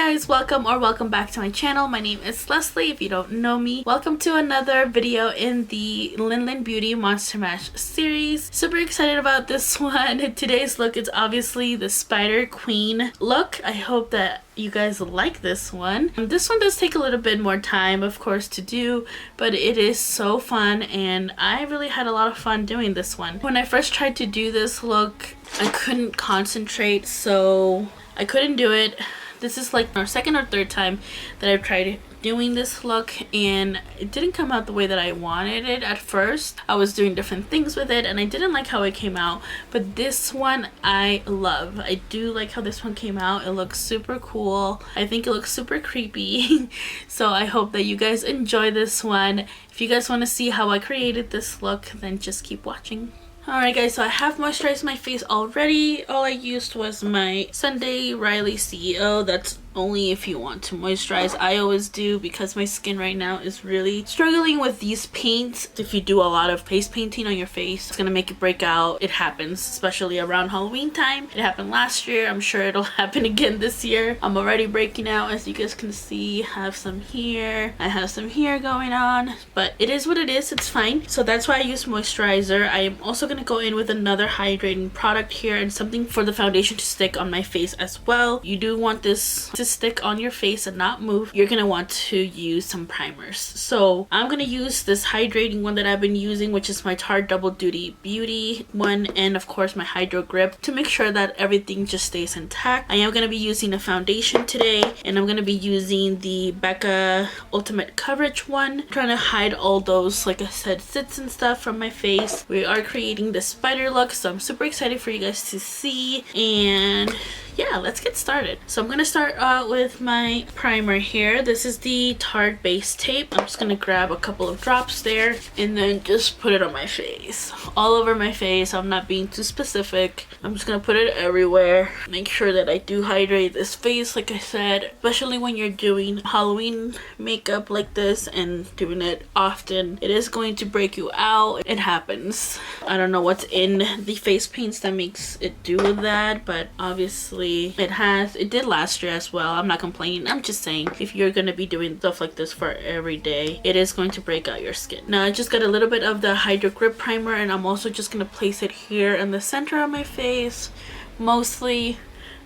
guys, welcome back to my channel. My name is Leslie if you don't know me. Welcome to another video in the Lin Lin Beauty Monster Mash series. Super excited about this one. Today's look is obviously the Spider Queen look. I hope that you guys like this one. This one does take a little bit more time, of course, to do, but it is so fun and I really had a lot of fun doing this one. When I first tried to do this look, I couldn't concentrate, so I couldn't do it. This is like our second or third time that I've tried doing this look and it didn't come out the way that I wanted it at first. I was doing different things with it and I didn't like how it came out, but this one I love. I do like how this one came out. It looks super cool. I think it looks super creepy. So I hope that you guys enjoy this one. If you guys want to see how I created this look, then just keep watching. Alright guys, so I have moisturized my face already. All I used was my Sunday Riley CEO. That's only if you want to moisturize. I always do because my skin right now is really struggling with these paints. If you do a lot of face painting on your face, it's gonna make it break out. It happens, especially around Halloween time. It happened last year. I'm sure it'll happen again this year. I'm already breaking out, as you guys can see. I have some here. I have some here going on, but it is what it is. It's fine. So that's why I use moisturizer. I am also gonna go in with another hydrating product here and something for the foundation to stick on my face as well. You do want this to stick on your face and not move. You're gonna want to use some primers. So I'm gonna use this hydrating one that I've been using, which is my Tarte Double Duty Beauty one, and of course my Hydro Grip, to make sure that everything just stays intact. I am gonna be using a foundation today, and I'm gonna be using the Becca Ultimate Coverage one, trying to hide all those, like I said, zits and stuff from my face. We are creating the spider look, so I'm super excited for you guys to see, and yeah, let's get started. So I'm gonna start out with my primer here. This is the Tarte Base Tape. I'm just gonna grab a couple of drops there and then just put it on my face, all over my face. I'm not being too specific. I'm just gonna put it everywhere. Make sure that I do hydrate this face, like I said, especially when you're doing Halloween makeup like this and doing it often. It is going to break you out. It happens. I don't know what's in the face paints that makes it do that, but obviously it did last year as well. I'm not complaining. I'm just saying, if you're gonna be doing stuff like this for every day, it is going to break out your skin. Now I just got a little bit of the Hydro Grip primer, and I'm also just gonna place it here in the center of my face mostly,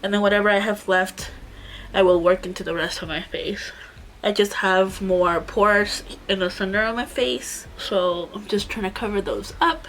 and then whatever I have left I will work into the rest of my face. I just have more pores in the center of my face, so I'm just trying to cover those up,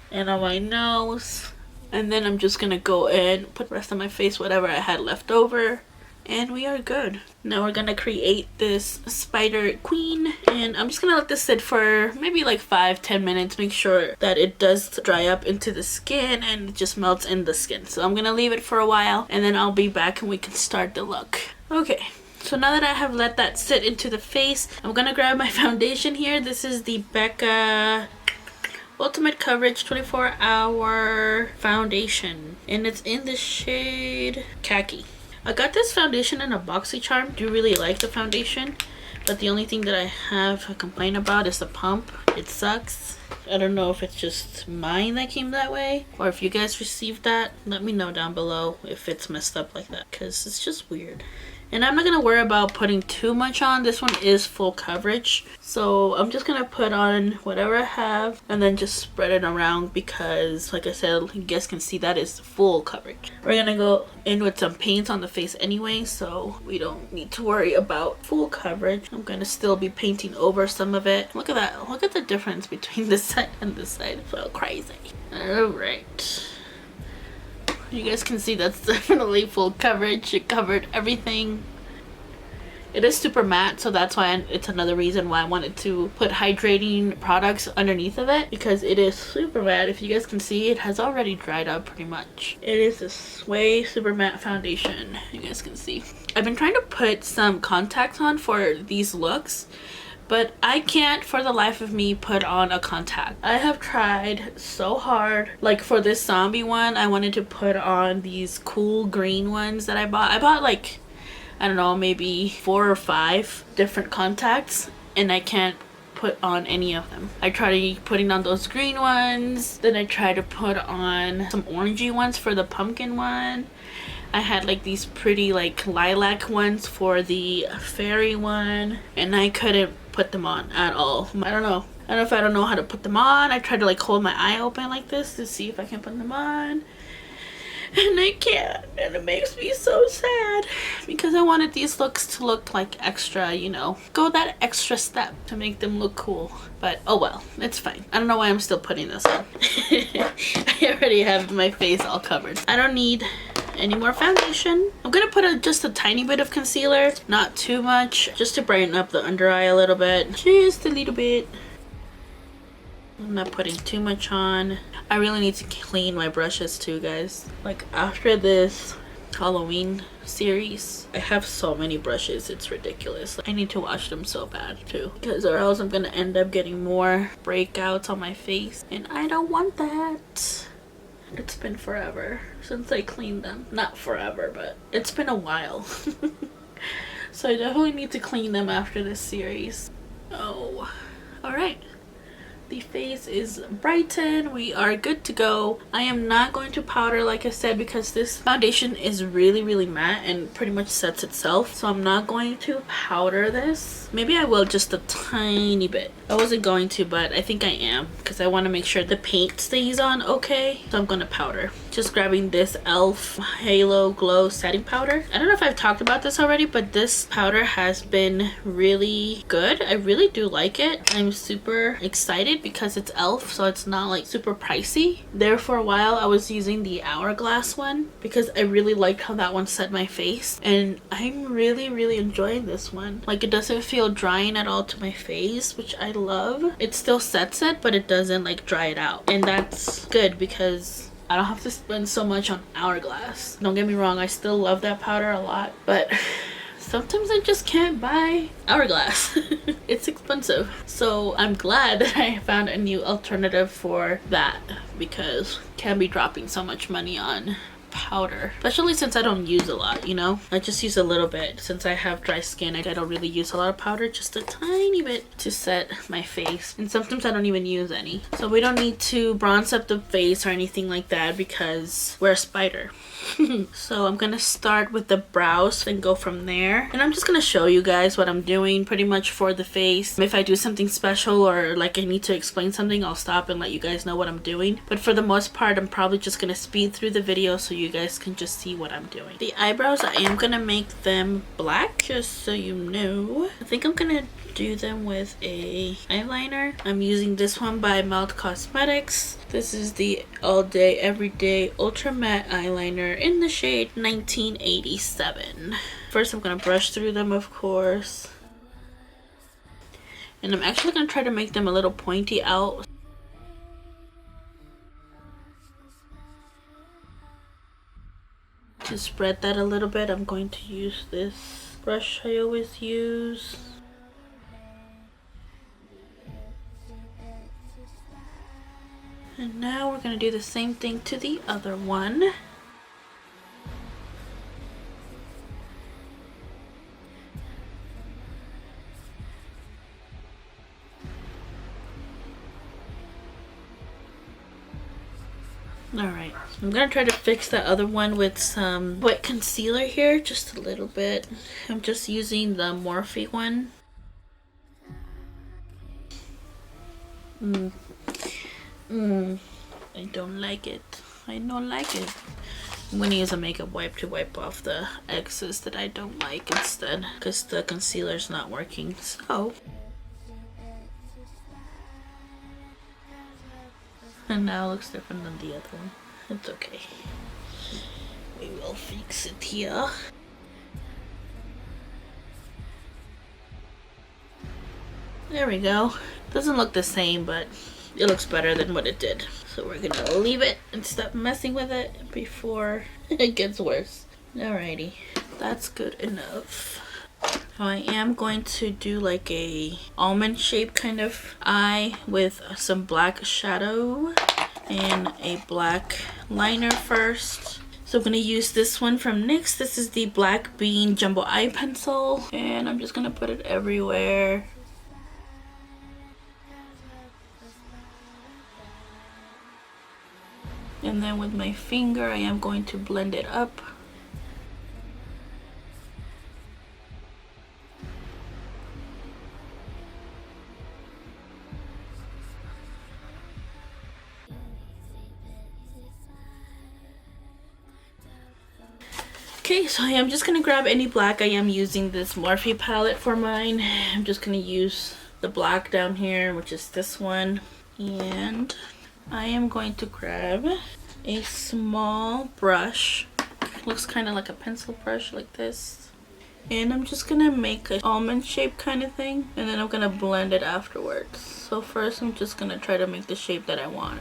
and on my nose. And then I'm just gonna go in, put the rest of my face, whatever I had left over, and we are good. Now we're gonna create this Spider Queen, and I'm just gonna let this sit for maybe like 5-10 minutes. Make sure that it does dry up into the skin and it just melts in the skin. So I'm gonna leave it for a while, and then I'll be back and we can start the look. Okay. So now that I have let that sit into the face, I'm gonna grab my foundation here. This is the Becca Ultimate Coverage 24-Hour Foundation, and it's in the shade Khaki. I got this foundation in a BoxyCharm. Do really like the foundation, but the only thing that I have a complaint about is the pump. It sucks. I don't know if it's just mine that came that way, or if you guys received that. Let me know down below if it's messed up like that, because it's just weird. And I'm not going to worry about putting too much on. This one is full coverage. So I'm just going to put on whatever I have and then just spread it around because, like I said, you guys can see that is full coverage. We're going to go in with some paints on the face anyway, so we don't need to worry about full coverage. I'm going to still be painting over some of it. Look at that. Look at the difference between this side and this side. It's so crazy. Alright. You guys can see that's definitely full coverage. It covered everything. It is super matte, so that's why it's another reason why I wanted to put hydrating products underneath of it, because it is super matte. If you guys can see, it has already dried up pretty much. It is this Sway Super Matte Foundation. You guys can see. I've been trying to put some contacts on for these looks, but I can't for the life of me put on a contact. I have tried so hard. Like for this zombie one, I wanted to put on these cool green ones that I bought. I bought like, I don't know, maybe 4 or 5 different contacts, and I can't put on any of them. I tried putting on those green ones, then I tried to put on some orangey ones for the pumpkin one. I had like these pretty like lilac ones for the fairy one, and I couldn't put them on at all. I don't know if I don't know how to put them on. I tried to like hold my eye open like this to see if I can put them on, and I can't, and it makes me so sad because I wanted these looks to look like extra, you know, go that extra step to make them look cool. But oh well, it's fine. I don't know why I'm still putting this on. I already have my face all covered. I don't need any more foundation. I'm gonna put just a tiny bit of concealer, not too much, just to brighten up the under eye a little bit, just a little bit. I'm not putting too much on. I really need to clean my brushes too, guys. Like after this Halloween series, I have so many brushes, it's ridiculous. I need to wash them so bad too, because or else I'm gonna end up getting more breakouts on my face, and I don't want that. It's been forever since I cleaned them. Not forever, but it's been a while. So I definitely need to clean them after this series. Oh, all right. The face is brightened. We are good to go. I am not going to powder, like I said, because this foundation is really matte and pretty much sets itself. So I'm not going to powder this. Maybe I will just a tiny bit. I wasn't going to, but I think I am because I want to make sure the paint stays on okay. So I'm going to powder. Just grabbing this e.l.f. Halo Glow setting powder. I don't know if I've talked about this already, but this powder has been really good. I really do like it. I'm super excited because it's e.l.f. so it's not like super pricey. There for a while I was using the Hourglass one because I really liked how that one set my face, and I'm really enjoying this one. Like it doesn't feel drying at all to my face, which I love. It still sets it, but it doesn't like dry it out, and that's good because I don't have to spend so much on Hourglass. Don't get me wrong, I still love that powder a lot, but sometimes I just can't buy Hourglass. It's expensive. So I'm glad that I found a new alternative for that, because can't be dropping so much money on powder, especially since I don't use a lot, you know. I just use a little bit since I have dry skin. I don't really use a lot of powder, just a tiny bit to set my face, and sometimes I don't even use any. So we don't need to bronze up the face or anything like that because we're a spider. So I'm gonna start with the brows and go from there, and I'm just gonna show you guys what I'm doing pretty much for the face. If I do something special or like I need to explain something, I'll stop and let you guys know what I'm doing, but for the most part I'm probably just gonna speed through the video so you guys can just see what I'm doing. The eyebrows, I am gonna make them black, just so you know. I think I'm gonna do them with a eyeliner. I'm using this one by Melt Cosmetics. This is the All Day Everyday Ultra Matte Eyeliner in the shade 1987. First I'm gonna brush through them, of course, and I'm actually gonna try to make them a little pointy out. To spread that a little bit, I'm going to use this brush I always use. And now we're going to do the same thing to the other one. Alright, I'm going to try to fix the other one with some wet concealer here, just a little bit. I'm just using the Morphe one. I don't like it. I don't like it. I'm gonna use a makeup wipe to wipe off the excess that I don't like instead, because the concealer's not working. So, and now it looks different than the other one. It's okay. We will fix it here. There we go. Doesn't look the same, but it looks better than what it did. So we're gonna leave it and stop messing with it before it gets worse. Alrighty, that's good enough. Now I am going to do like a almond shape kind of eye with some black shadow and a black liner first. So I'm going to use this one from NYX. This is the Black Bean Jumbo Eye Pencil, and I'm just going to put it everywhere. And then with my finger, I am going to blend it up. Okay, so I'm just gonna grab any black. I am using this Morphe palette for mine. I'm just gonna use the black down here, which is this one. And I am going to grab a small brush. Looks kind of like a pencil brush like this. And I'm just gonna make an almond shape kind of thing. And then I'm gonna blend it afterwards. So first I'm just gonna try to make the shape that I want.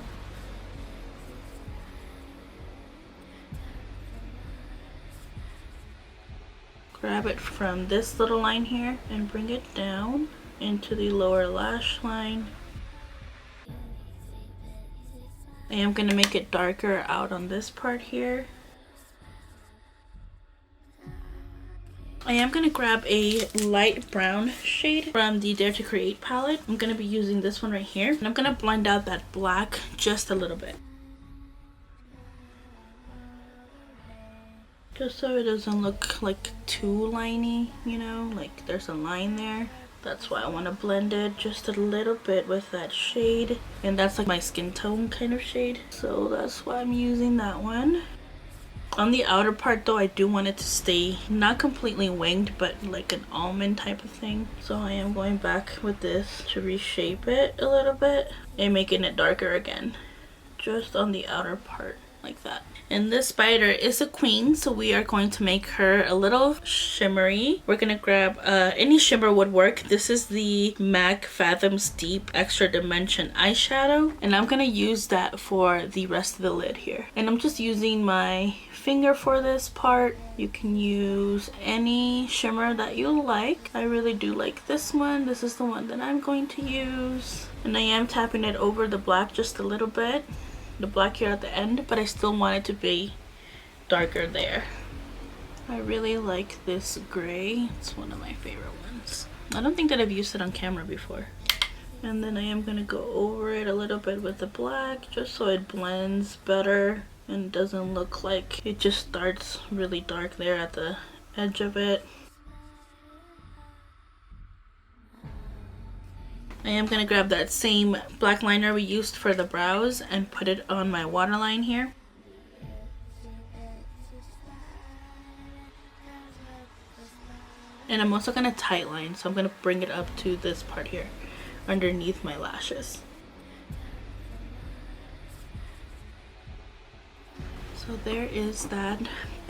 Grab it from this little line here and bring it down into the lower lash line. I am going to make it darker out on this part here. I am going to grab a light brown shade from the Dare to Create palette. I'm going to be using this one right here. And I'm going to blend out that black just a little bit. Just so it doesn't look like too liney, you know, like there's a line there. That's why I want to blend it just a little bit with that shade. And that's like my skin tone kind of shade. So that's why I'm using that one. On the outer part though, I do want it to stay not completely winged, but like an almond type of thing. So I am going back with this to reshape it a little bit and making it darker again. Just on the outer part. Like that. And this spider is a queen, so we are going to make her a little shimmery. We're gonna grab any shimmer would work. This is the MAC Fathoms Deep Extra Dimension eyeshadow, and I'm gonna use that for the rest of the lid here. And I'm just using my finger for this part. You can use any shimmer that you like. I really do like this one. This is the one that I'm going to use, and I am tapping it over the black just a little bit. The black here at the end, but I still want it to be darker there. I really like this gray. It's one of my favorite ones. I don't think that I've used it on camera before. And then I am going to go over it a little bit with the black just so it blends better and doesn't look like it just starts really dark there at the edge of it. I am going to grab that same black liner we used for the brows and put it on my waterline here. And I'm also going to tightline, so I'm going to bring it up to this part here, underneath my lashes. So there is that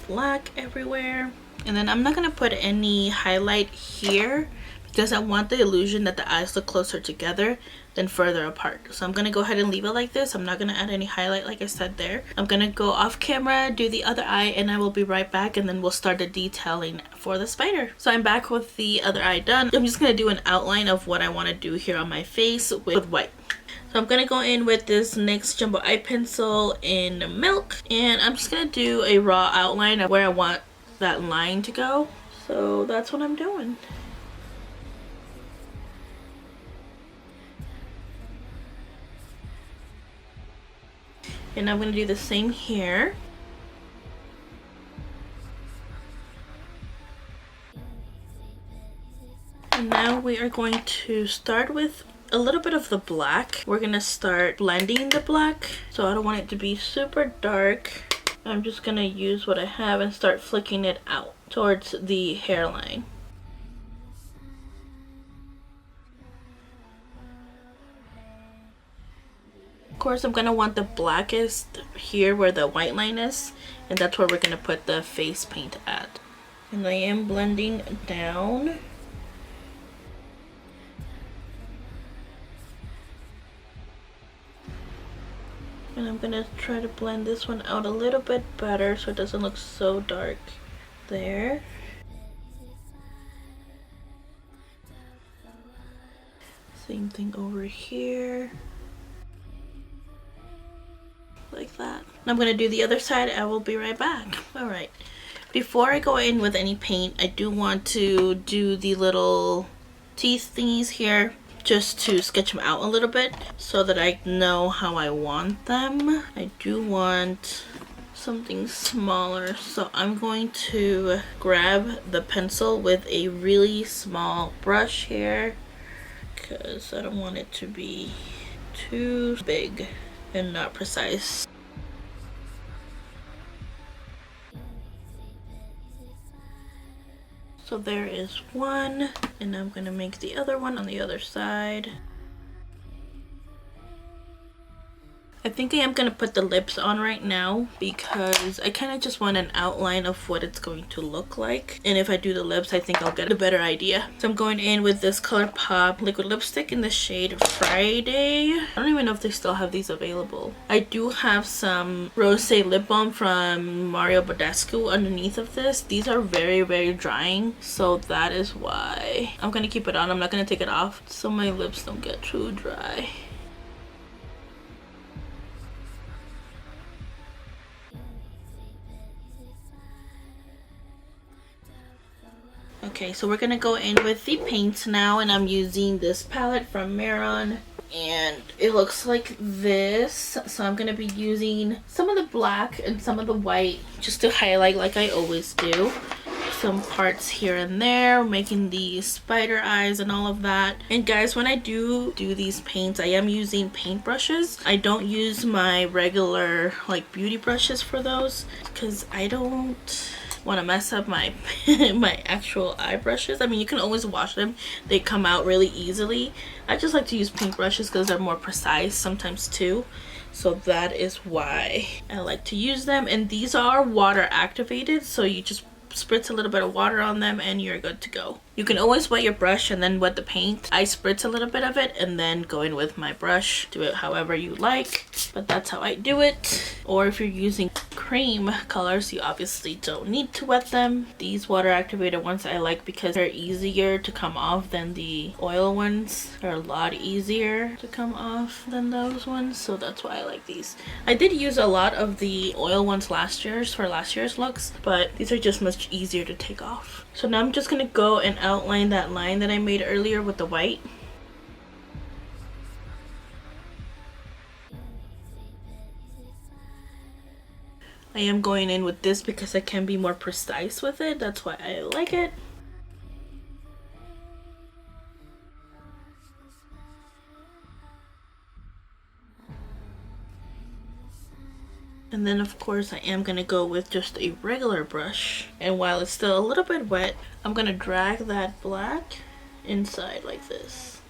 black everywhere. And then I'm not going to put any highlight here, because I want the illusion that the eyes look closer together than further apart. So I'm going to go ahead and leave it like this. I'm not going to add any highlight like I said there. I'm going to go off camera, do the other eye, and I will be right back, and then we'll start the detailing for the spider. So I'm back with the other eye done. I'm just going to do an outline of what I want to do here on my face with white. So I'm going to go in with this NYX Jumbo Eye Pencil in Milk, and I'm just going to do a raw outline of where I want that line to go. So that's what I'm doing. And I'm going to do the same here. And now we are going to start with a little bit of the black. We're going to start blending the black. So I don't want it to be super dark. I'm just going to use what I have and start flicking it out towards the hairline. Of course, I'm going to want the blackest here where the white line is, and that's where we're going to put the face paint at. And I am blending down. And I'm going to try to blend this one out a little bit better so it doesn't look so dark there. Same thing over here. Like that. I'm going to do the other side. I will be right back. Alright. Before I go in with any paint, I do want to do the little teeth thingies here, just to sketch them out a little bit so that I know how I want them. I do want something smaller, so I'm going to grab the pencil with a really small brush here because I don't want it to be too big and not precise. So there is one, and I'm gonna make the other one on the other side. I think I am going to put the lips on right now because I kind of just want an outline of what it's going to look like. And if I do the lips, I think I'll get a better idea. So I'm going in with this ColourPop liquid lipstick in the shade Friday. I don't even know if they still have these available. I do have some Rosé lip balm from Mario Badescu underneath of this. These are very, very drying. So that is why I'm going to keep it on. I'm not going to take it off so my lips don't get too dry. Okay, so we're gonna go in with the paints now, and I'm using this palette from Maron, and it looks like this. So I'm gonna be using some of the black and some of the white just to highlight like I always do. Some parts here and there, making the spider eyes and all of that. And guys, when I do these paints, I am using paint brushes. I don't use my regular like beauty brushes for those because I don't want to mess up my my actual eye brushes. I mean, you can always wash them, they come out really easily. I just like to use paint brushes because they're more precise sometimes too, so that is why I like to use them. And these are water activated, so you just spritz a little bit of water on them and you're good to go. You can always wet your brush and then wet the paint. I spritz a little bit of it and then go in with my brush. Do it however you like, but that's how I do it. Or if you're using cream colors, you obviously don't need to wet them. These water activated ones I like because they're easier to come off than the oil ones. They're a lot easier to come off than those ones, so that's why I like these. I did use a lot of the oil ones last year's for last year's looks, but these are just much easier to take off. So now I'm just gonna go and outline that line that I made earlier with the white. I am going in with this because I can be more precise with it. That's why I like it. And then of course I am gonna go with just a regular brush, and while it's still a little bit wet, I'm gonna drag that black inside like this.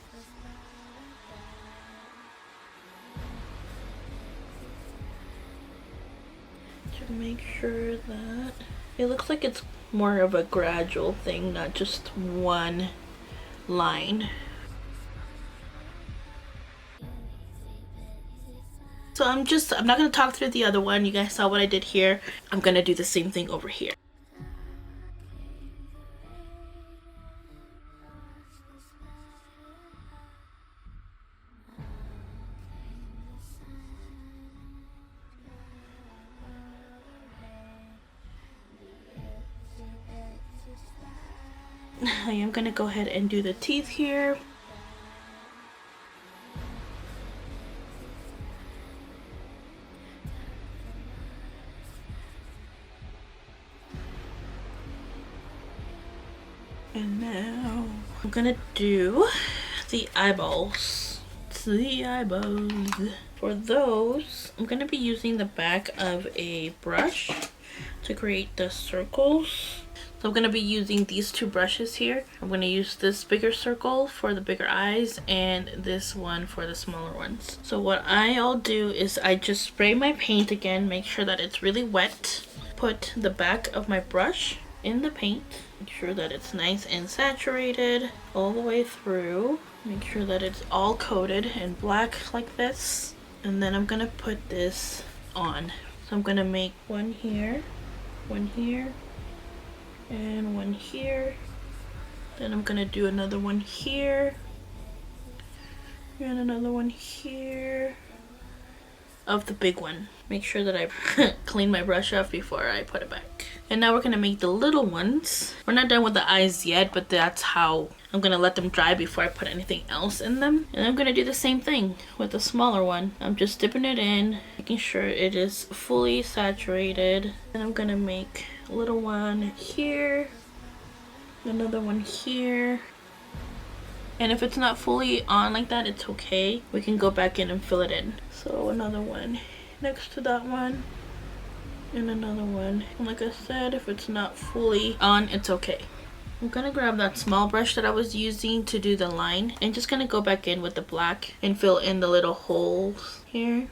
To make sure that it looks like it's more of a gradual thing, not just one line. So I'm not going to talk through the other one. You guys saw what I did here. I'm going to do the same thing over here. I am going to go ahead and do the teeth here. And now I'm gonna do the eyeballs. The eyeballs. For those, I'm gonna be using the back of a brush to create the circles. So I'm gonna be using these two brushes here. I'm gonna use this bigger circle for the bigger eyes and this one for the smaller ones. So what I'll do is I just spray my paint again, make sure that it's really wet. Put the back of my brush in the paint. Make sure that it's nice and saturated all the way through. Make sure that it's all coated in black like this. And then I'm gonna put this on. So I'm gonna make one here, and one here. Then I'm gonna do another one here, and another one here of the big one. Make sure that I clean my brush off before I put it back. And now we're gonna make the little ones. We're not done with the eyes yet, but that's how I'm gonna let them dry before I put anything else in them. And I'm gonna do the same thing with the smaller one. I'm just dipping it in, making sure it is fully saturated. And I'm gonna make a little one here, another one here. And if it's not fully on like that, it's okay. We can go back in and fill it in. So another one next to that one, and another one. And like I said, if it's not fully on, it's okay. I'm gonna grab that small brush that I was using to do the line and just gonna go back in with the black and fill in the little holes here.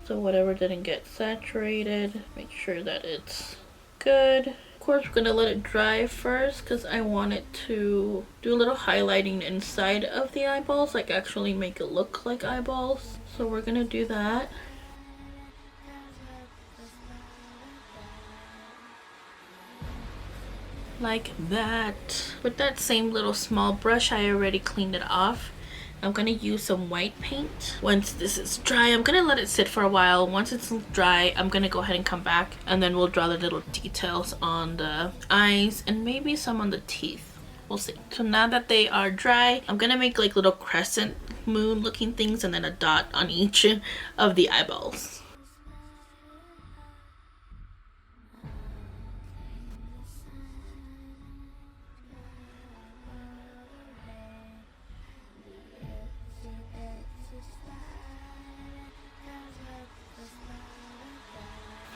So whatever didn't get saturated, make sure that it's good. Of course, we're gonna let it dry first because I want it to do a little highlighting inside of the eyeballs, like actually make it look like eyeballs. So we're gonna do that. Like that. With that same little small brush, I already cleaned it off. I'm gonna use some white paint. Once this is dry, I'm gonna let it sit for a while. Once it's dry, I'm gonna go ahead and come back and then we'll draw the little details on the eyes and maybe some on the teeth. We'll see. So now that they are dry, I'm gonna make like little crescent moon looking things and then a dot on each of the eyeballs.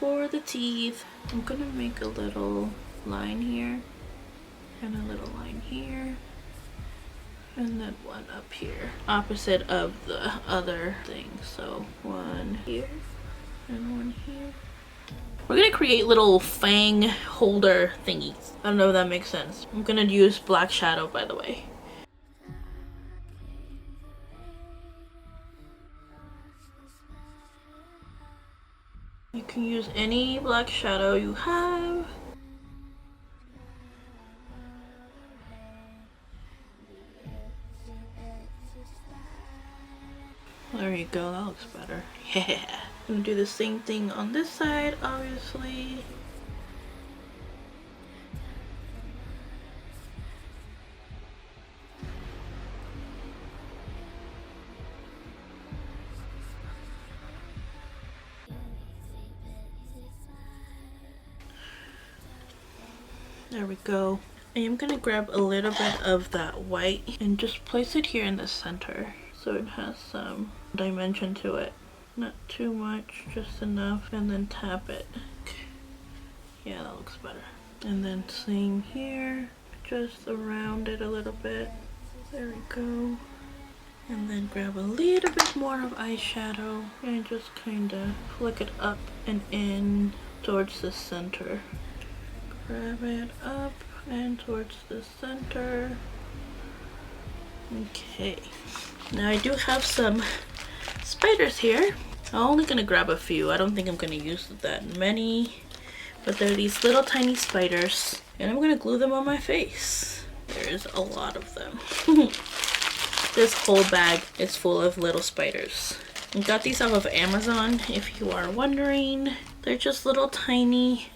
For the teeth, I'm gonna make a little line here and a little line here and then one up here, opposite of the other thing. So one here and one here. We're gonna create little fang holder thingies. I don't know if that makes sense. I'm gonna use black shadow, by the way. You can use any black shadow you have. There you go, that looks better. Yeah. I'm gonna do the same thing on this side, obviously. There we go. I am gonna grab a little bit of that white and just place it here in the center so it has some dimension to it. Not too much, just enough, and then tap it. Yeah, that looks better. And then same here, just around it a little bit. There we go. And then grab a little bit more of eyeshadow and just kind of flick it up and in towards the center. Grab it up and towards the center. Okay, now I do have some spiders here. I'm only gonna grab a few. I don't think I'm gonna use that many, but they're these little tiny spiders and I'm gonna glue them on my face. There's a lot of them. This whole bag is full of little spiders. I got these off of Amazon, if you are wondering. They're just little tiny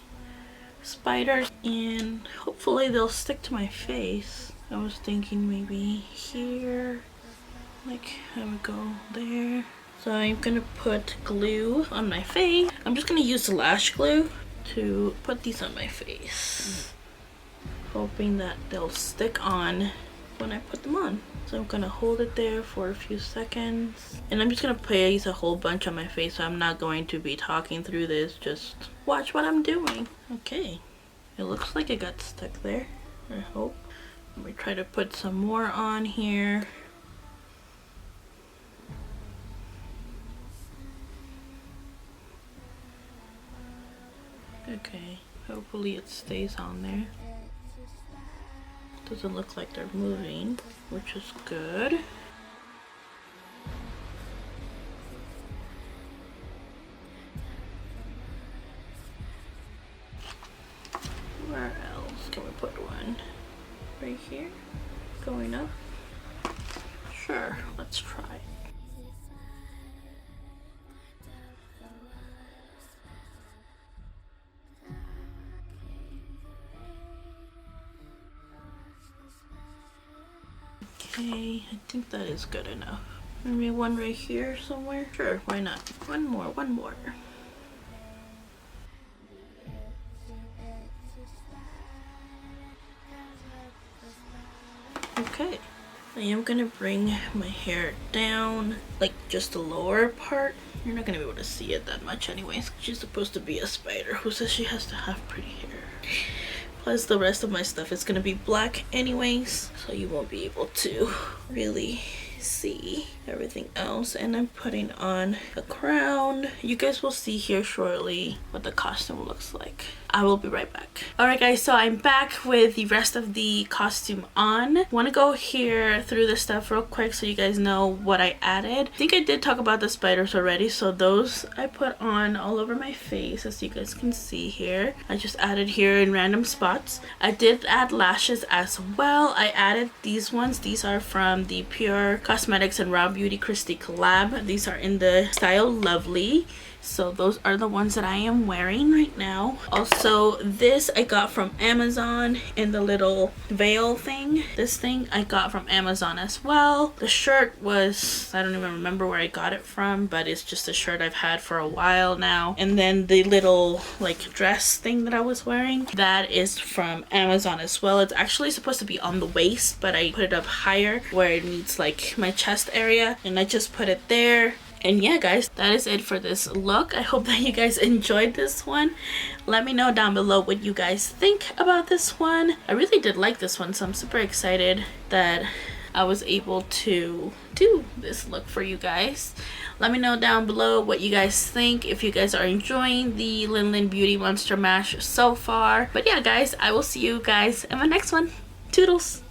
spiders and hopefully they'll stick to my face. I was thinking maybe here, like I would go there. So I'm gonna put glue on my face. I'm just gonna use the lash glue to put these on my face, hoping that they'll stick on when I put them on. So I'm gonna hold it there for a few seconds and I'm just gonna place a whole bunch on my face, so I'm not going to be talking through this, just watch what I'm doing. Okay, it looks like it got stuck there, I hope. Let me try to put some more on here. Okay, hopefully it stays on there. Doesn't look like they're moving, which is good. Where else can we put one? Right here? Going up? Sure, let's try. Okay, I think that is good enough. Maybe one right here somewhere? Sure, why not? One more, one more. Okay, I am gonna bring my hair down, like just the lower part. You're not gonna be able to see it that much anyways. She's supposed to be a spider. Who says she has to have pretty hair? Plus the rest of my stuff is gonna be black anyways, so you won't be able to really see everything else. And I'm putting on a crown. You guys will see here shortly what the costume looks like. I will be right back. Alright guys, so I'm back with the rest of the costume on. Want to go here through the stuff real quick so you guys know what I added. I think I did talk about the spiders already, so those I put on all over my face, as you guys can see here. I just added here in random spots. I did add lashes as well. I added these ones. These are from the Pure Cosmetics and Raw Beauty Christie collab. These are in the style Lovely. So those are the ones that I am wearing right now. Also, this I got from Amazon in the little veil thing. This thing I got from Amazon as well. The shirt was, I don't even remember where I got it from, but it's just a shirt I've had for a while now. And then the little like dress thing that I was wearing, that is from Amazon as well. It's actually supposed to be on the waist, but I put it up higher where it meets like my chest area, and I just put it there. And yeah guys, that is it for this look. I hope that you guys enjoyed this one. Let me know down below what you guys think about this one. I really did like this one, so I'm super excited that I was able to do this look for you guys. Let me know down below what you guys think, if you guys are enjoying the Lin Lin Beauty Monster Mash so far. But yeah guys, I will see you guys in my next one. Toodles!